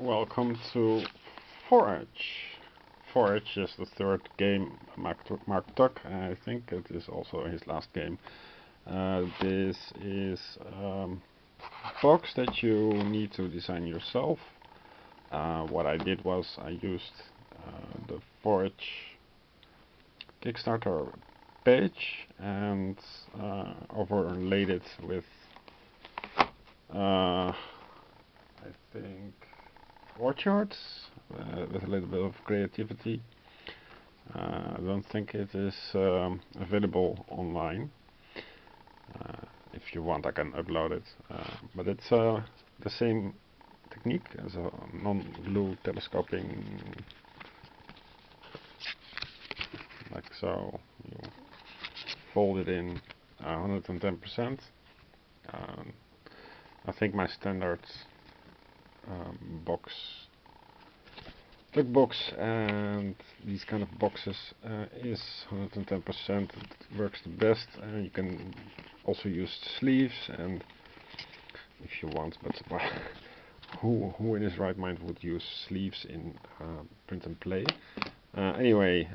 Welcome to Forage. Forage is the third game Mark took. I think it is also his last game. This is a box that you need to design yourself. What I did was I used the Forage Kickstarter page and overlaid it with I think orchards with a little bit of creativity. I don't think it is available online. If you want, I can upload it, but it's the same technique as a non-glue telescoping, like so. You fold it in 110%. I think my standard box, duck box, and these kind of boxes is 110%. It works the best. You can also use sleeves, and if you want, but who in his right mind would use sleeves in print and play? Anyway,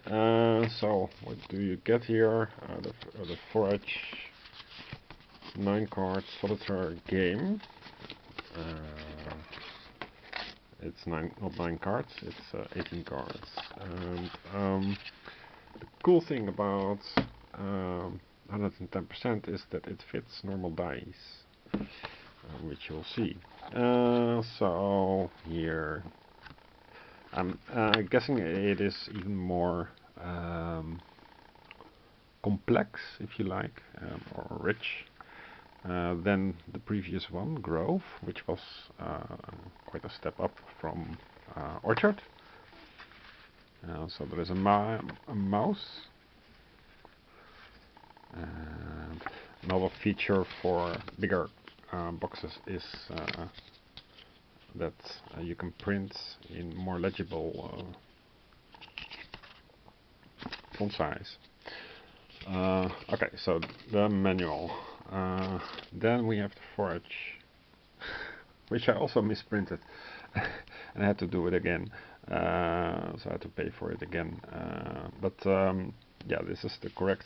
so what do you get here? The Forage 9 card solitaire game. It's not 9 cards, it's 18 cards. And the cool thing about 110% is that it fits normal dice, which you'll see. So here, I'm guessing it is even more complex, if you like, or rich. Than the previous one, Grove, which was quite a step up from Orchard. So there is a mouse. And another feature for bigger boxes is that you can print in more legible font size. Okay, so the manual. Then we have the Forage, which I also misprinted, and I had to do it again, so I had to pay for it again. But yeah, this is the correct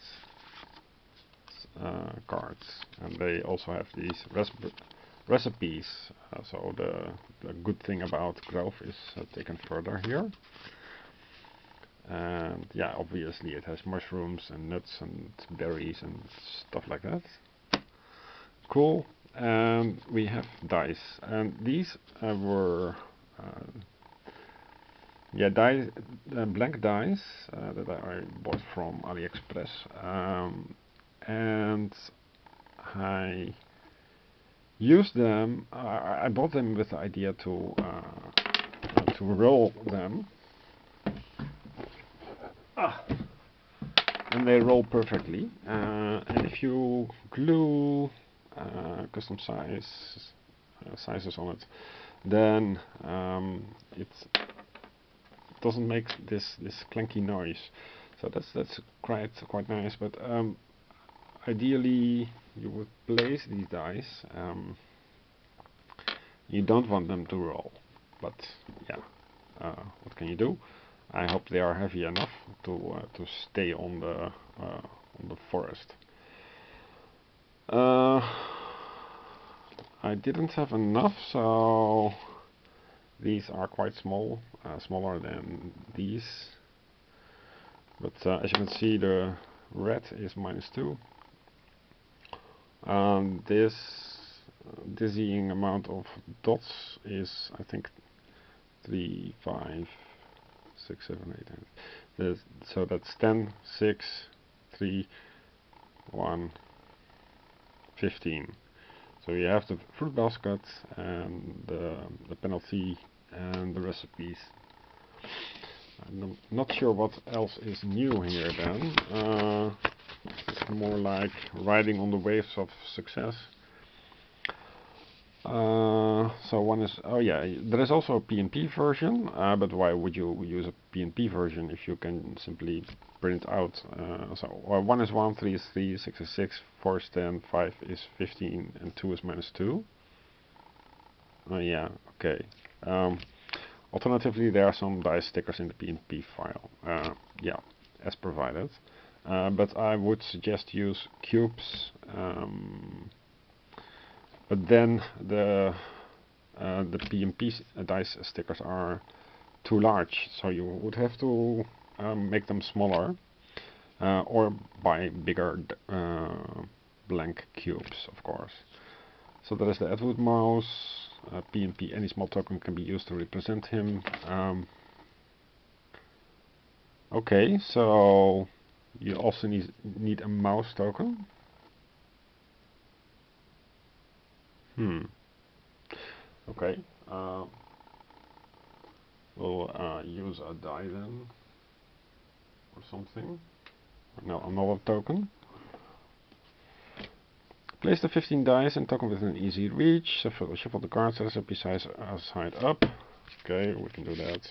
cards, and they also have these recipes. So the good thing about Grove is taken further here. And yeah, obviously it has mushrooms and nuts and berries and stuff like that. Cool. And we have dice, and these were yeah, dice, blank dice that I bought from AliExpress, and I used them. I bought them with the idea to roll them. And they roll perfectly. And if you glue custom sizes on it, then it doesn't make this clanky noise. So that's quite nice. But ideally, you would place these dice. You don't want them to roll, but yeah, what can you do? I hope they are heavy enough to stay on the forest. I didn't have enough, so these are quite small, smaller than these. But as you can see, the red is -2. This dizzying amount of dots is, I think, 3, 5, 6, 7, 8. So that's 10, 6, 3, 1, 15. So you have the fruit basket and the penalty and the recipes. I'm not sure what else is new here then. It's more like riding on the waves of success. So one is, oh yeah, there is also a PNP version, but why would you use a PNP version if you can simply print out? So 1 is 1, 3 is 3, 6 is 6, 4 is 10, 5 is 15, and 2 is -2. Oh yeah, okay. Alternatively, there are some dice stickers in the PNP file. Yeah, as provided. But I would suggest use cubes. But then the PNP dice stickers are too large, so you would have to make them smaller, or buy bigger blank cubes, of course. So that is the Edward mouse. PNP, any small token can be used to represent him. Okay, so you also need a mouse token. Okay. We'll use a die then, or something. No, another token. Place the 15 dice and token within easy reach. Shuffle the cards as side up. Okay, we can do that.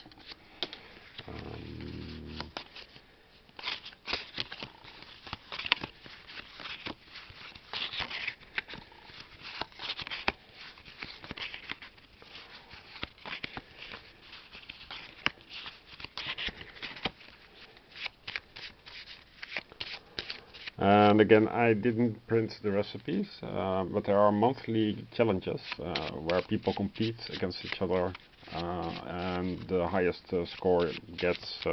And again, I didn't print the recipes, but there are monthly challenges where people compete against each other, and the highest score gets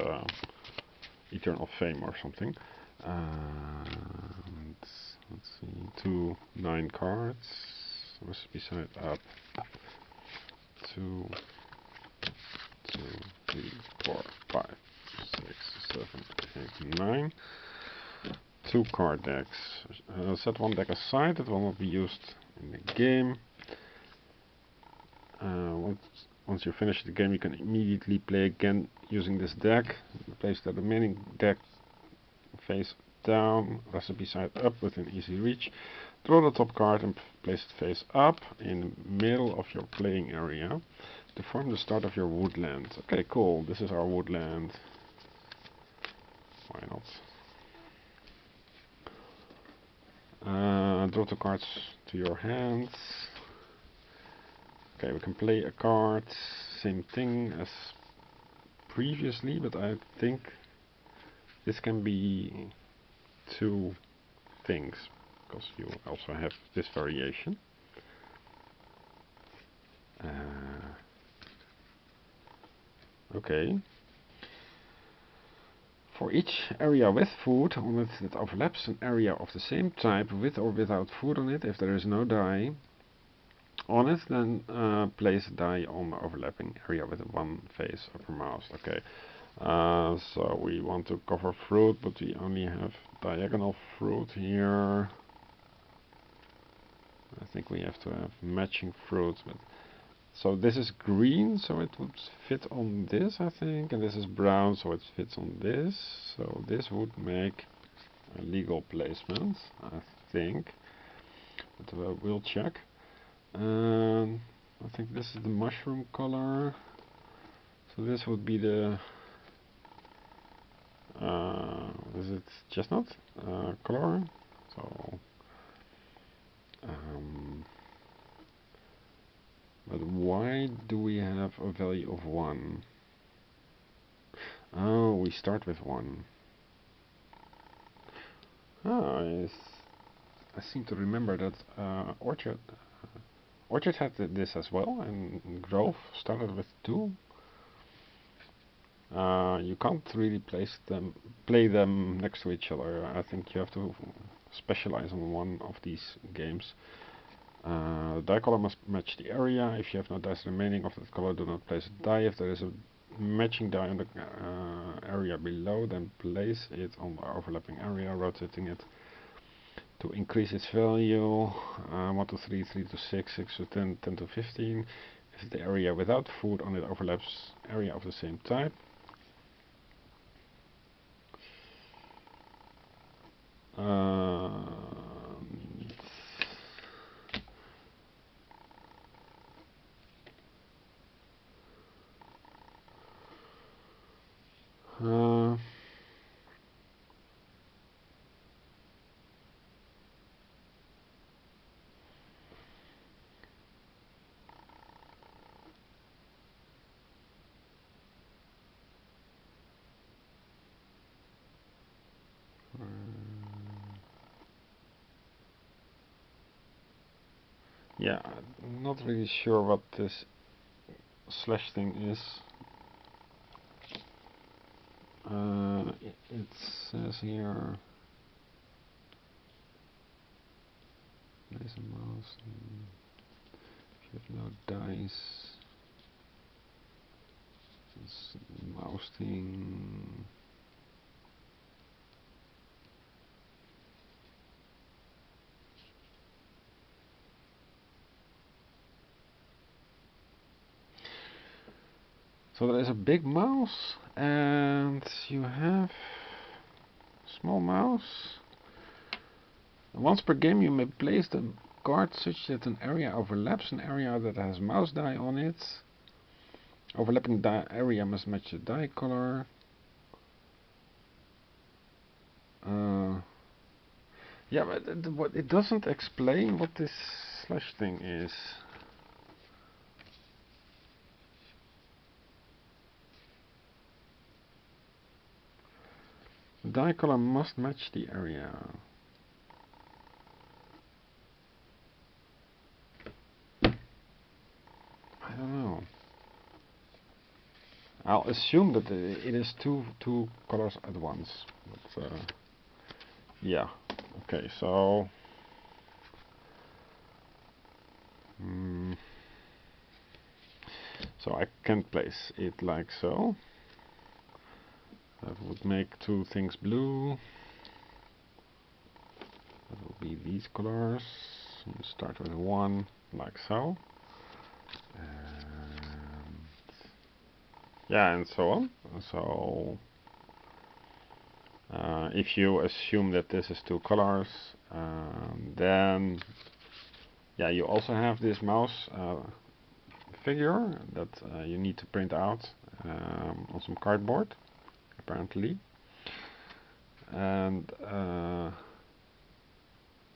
Eternal Fame or something. And let's see, 2 9 cards, recipe side up, 2 2 3 4 5 6 7 8 9. 2 card decks. Set one deck aside, it will not be used in the game. Once you finish the game, you can immediately play again using this deck. Place the remaining deck face down, recipe side up within easy reach. Draw the top card and place it face up in the middle of your playing area to form the start of your woodland. Okay, cool. This is our woodland. Why not? Draw the cards to your hands. Okay, we can play a card, same thing as previously, but I think this can be 2 things, because you also have this variation. Okay. For each area with food on it that overlaps an area of the same type with or without food on it, if there is no die on it, then place a die on the overlapping area with one face uppermost. Okay, so we want to cover fruit, but we only have diagonal fruit here. I think we have to have matching fruit, but so this is green, so it would fit on this, I think, and this is brown, so it fits on this. So this would make a legal placement, I think, but we'll check. I think this is the mushroom color, so this would be the is it chestnut color? So but why do we have a value of 1? Oh, we start with 1. Oh, I seem to remember that Orchard had this as well, and Grove started with 2. You can't really play them next to each other. I think you have to specialize on one of these games. The die color must match the area. If you have no dice remaining of that color, do not place a die. If there is a matching die on the area below, then place it on the overlapping area, rotating it to increase its value. 1 to 3, 3 to 6, 6 to 10, 10 to 15. If the area without food on it overlaps area of the same type. Yeah, I'm not really sure what this slash thing is. It says here place a mouse, if you have no dice, this mouse thing. So there is a big mouse and you have small mouse. Once per game you may place the card such that an area overlaps an area that has mouse die on it. Overlapping die area must match the die color. Yeah, but it doesn't explain what this slash thing is. The die color must match the area. I don't know. I'll assume that it is two colors at once. But yeah. Okay, so so I can place it like so. That would make two things blue. That will be these colors. You start with one, like so. And yeah, and so on. So if you assume that this is two colors, then yeah, you also have this mouse figure that you need to print out on some cardboard, apparently, and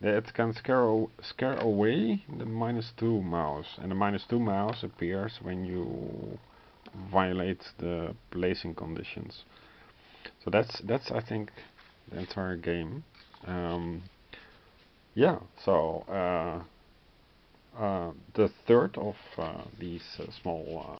it can scare away the -2 mouse, and the -2 mouse appears when you violate the placing conditions. So that's I think the entire game. Yeah, so the third of these small